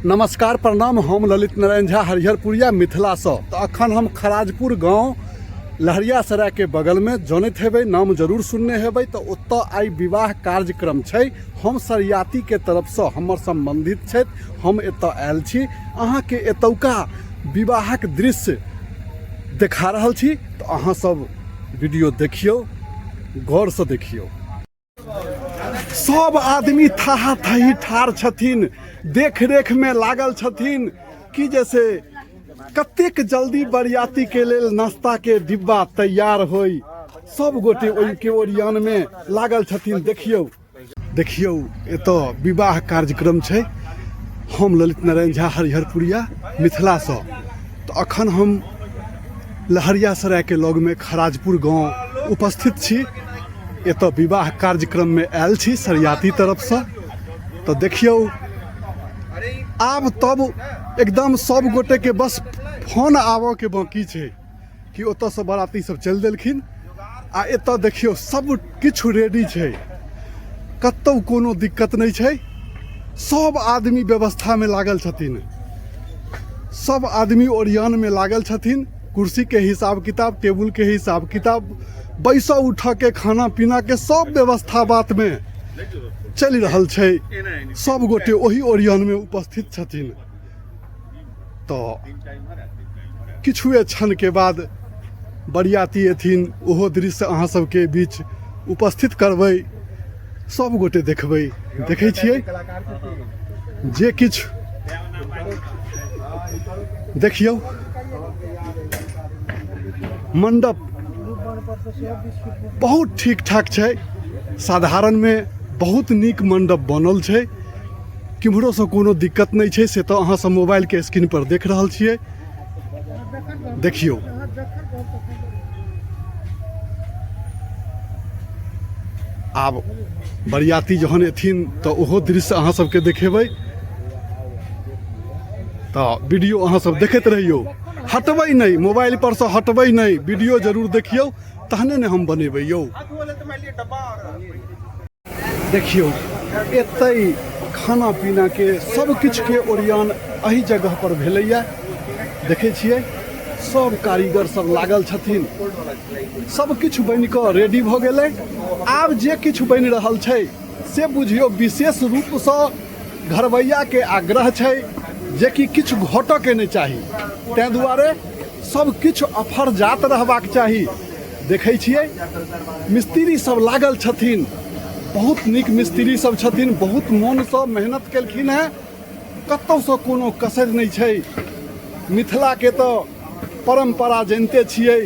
नमस्कार प्रणाम। हम ललित नारायण झा हरिहरपुरिया मिथिला से। तो अखन हम खराजपुर गांव लहरियासराय के बगल में जानते हेबै, नाम जरूर सुनने हेबै। तो ओतऽ आई विवाह कार्यक्रम छै। हम सरियाती के तरफ से हमर संबंधित छै, हम एतऽ आयल छी। अहाँ के एतौका विवाहक दृश्य देखा रहल छी। तो अहाँ सब वीडियो देखियो, गौर से देखियो। सब आदमी थाहा थाही ठार छथिन, देख रेख में लागल छथिन कि जैसे कतेक जल्दी बरियाती के लेल नाश्ता के डिब्बा तैयार होई। सब गोटे ओहि के ओरियान में लागल छथिन। देखियो देखियो, एतो विवाह कार्यक्रम छै। हम ललित नारायण झा हरिहरपुरिया मिथिला से। तो अखन हम लहरियासराय के लग में खराजपुर गांव उपस्थित छी। एतो विवाह कार्यक्रम में आयल छी सरियाती तरफ से। तो देखियो, आब तब एकदम सब गोटे के बस फोन आबऽ के बाकी छै कि ओतऽ से बराती सब चलि देलखिन। आ एतऽ देखियो सब किछु रेडी छै, कतौ कोनो दिक्कत नहीं छै। सब आदमी व्यवस्था में लागल छथिन, सब आदमी ओरियान में लागल छथिन। कुर्सी के हिसाब किताब, टेबुल के हिसाब किताब, बैसा उठा के खाना पीना के सब व्यवस्था बात में चल रहल छै। सब गोटे वही ओरियान में उपस्थित छथिन। तो किछुए क्षण के बाद बरियाती एथिन, ओहो दृश्य अहाँ सबके बीच उपस्थित करबै। सब गोटे देखबै, देखै छियै जे किछु देखियौ। मंडप बहुत ठीक ठाक छै, साधारण में बहुत नीक मंडप बनल छै। किम्हरो से कोनो दिक्कत नहीं छै, से तो अहाँ सब मोबाइल के स्क्रीन पर देख रहल छियै। देखियो, आब बरियाती जहन एथिन तो ओहो दृश्य अहाँ सबके देखेबै। तो वीडियो अहाँ सब देखैत रहियो, हटबै नहीं, मोबाइल पर से हटबै नहीं, वीडियो जरूर देखियो, तहने ने हम बनेबै यौ। देखियो, एतै खाना पीना के सब किछु के ओरियान एही जगह पर भेलैया। देखै छियै सब कारीगर सब लागल छथिन, सब किछु बनि कऽ रेडी भऽ गेलै। आब जे किछु बनि रहल छै से बुझियो विशेष रूप से घरवैया के आग्रह छै जे कि किछु घटऽ के नहीं चाही, तैं दुआरे सब किछु अफर जात रहबाक चाही। देखै छियै मिस्त्री सब लागल छथिन, बहुत नीक मिस्त्री सब छथिन, बहुत मन से मेहनत केलखिन हैं। कतौ से कोनो कसर नहीं छै। मिथिला के तो परंपरा जानते छियै।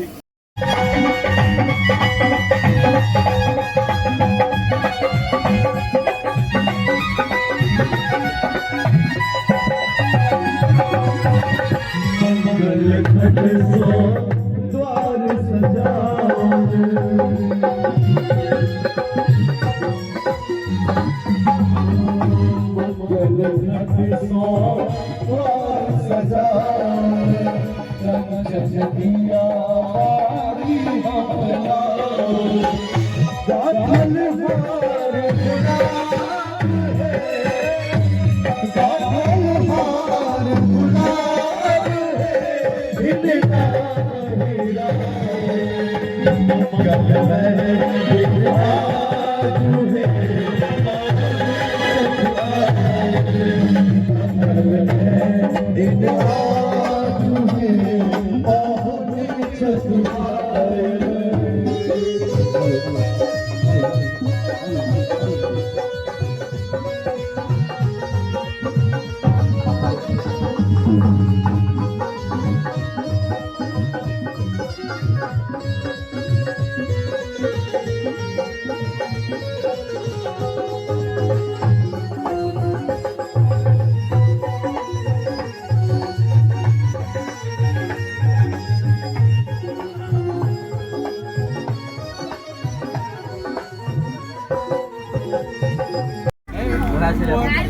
मेरी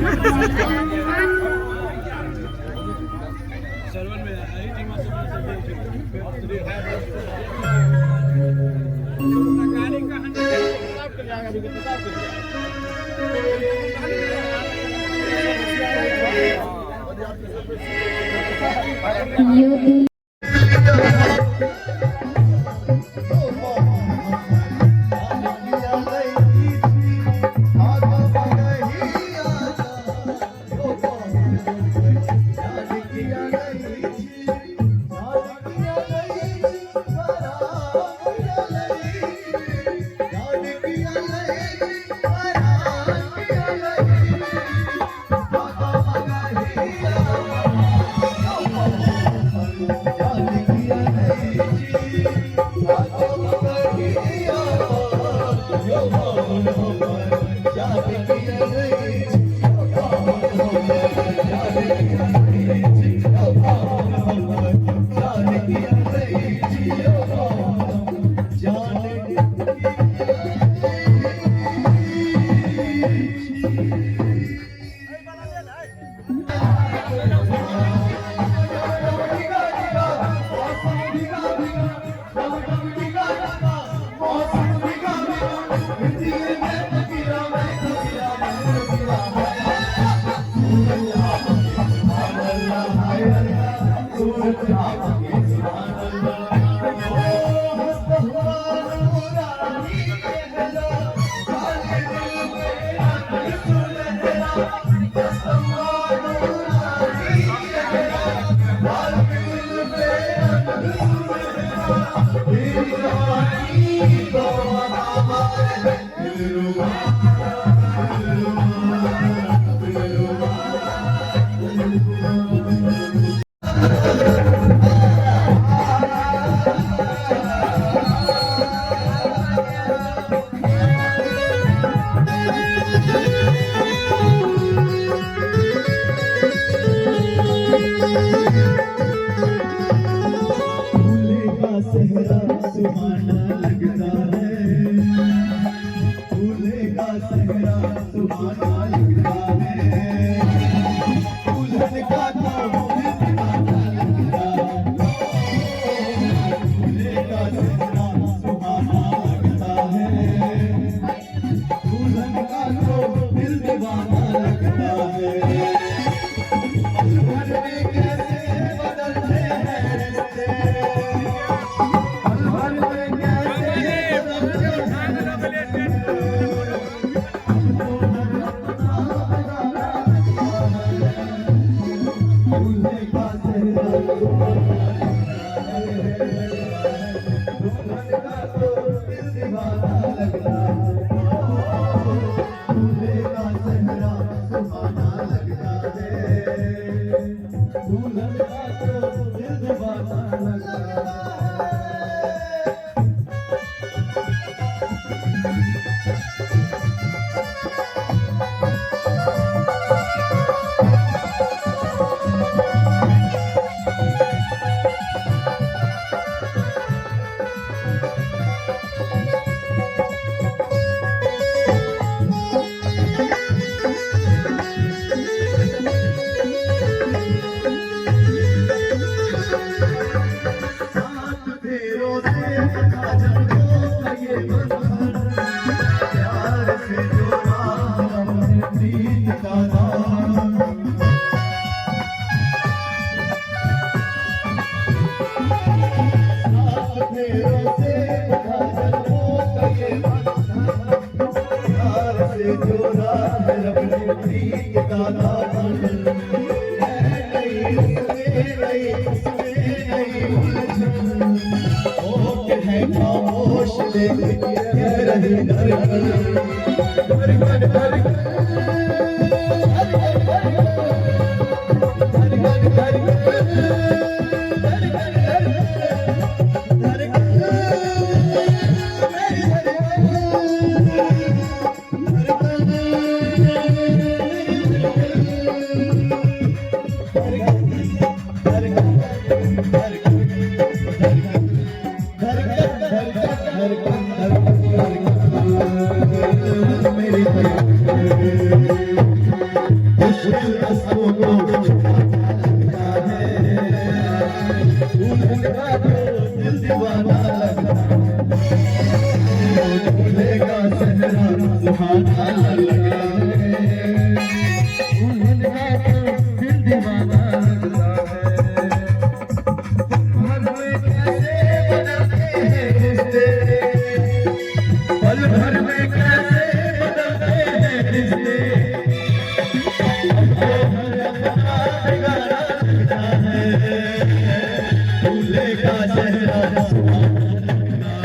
दूल्हे का चेहरा सुहाना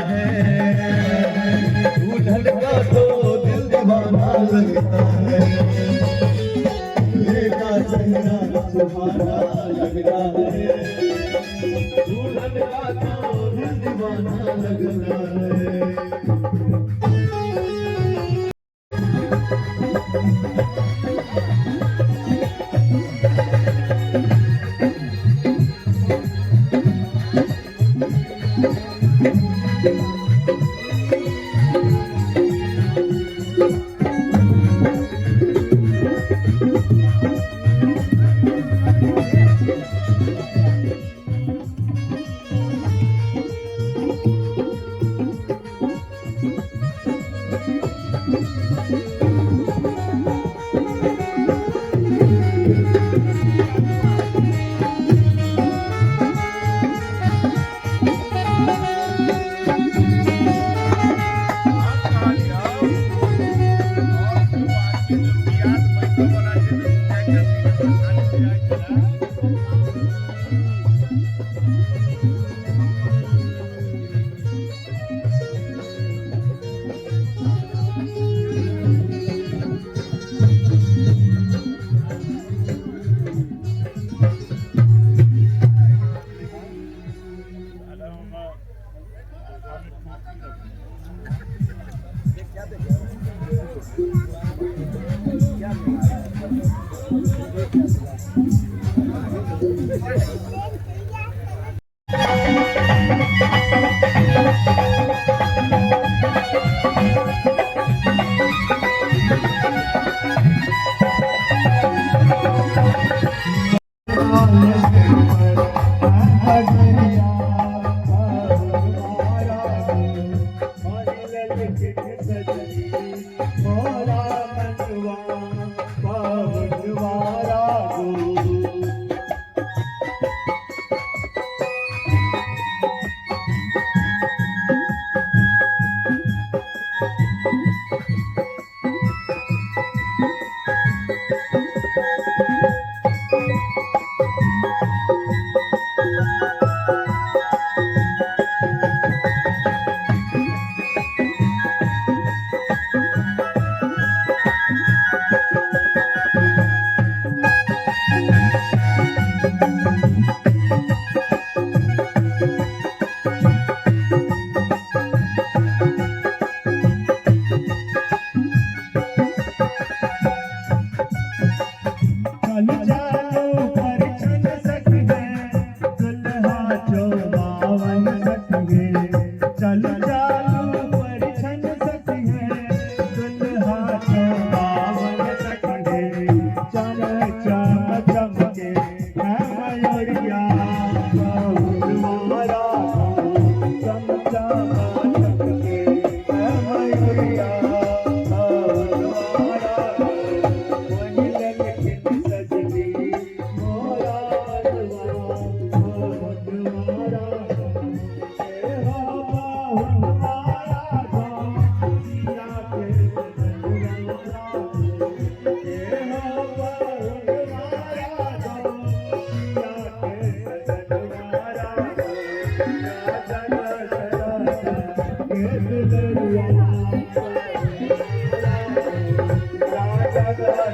है, दुल्हन का तो दिल दीवाना लगता है। दूल्हे का चेहरा सुहाना लगता है, दुल्हन का तो दिल दीवाना लगता है।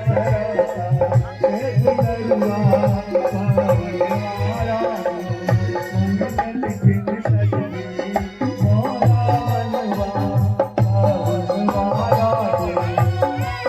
Thank you.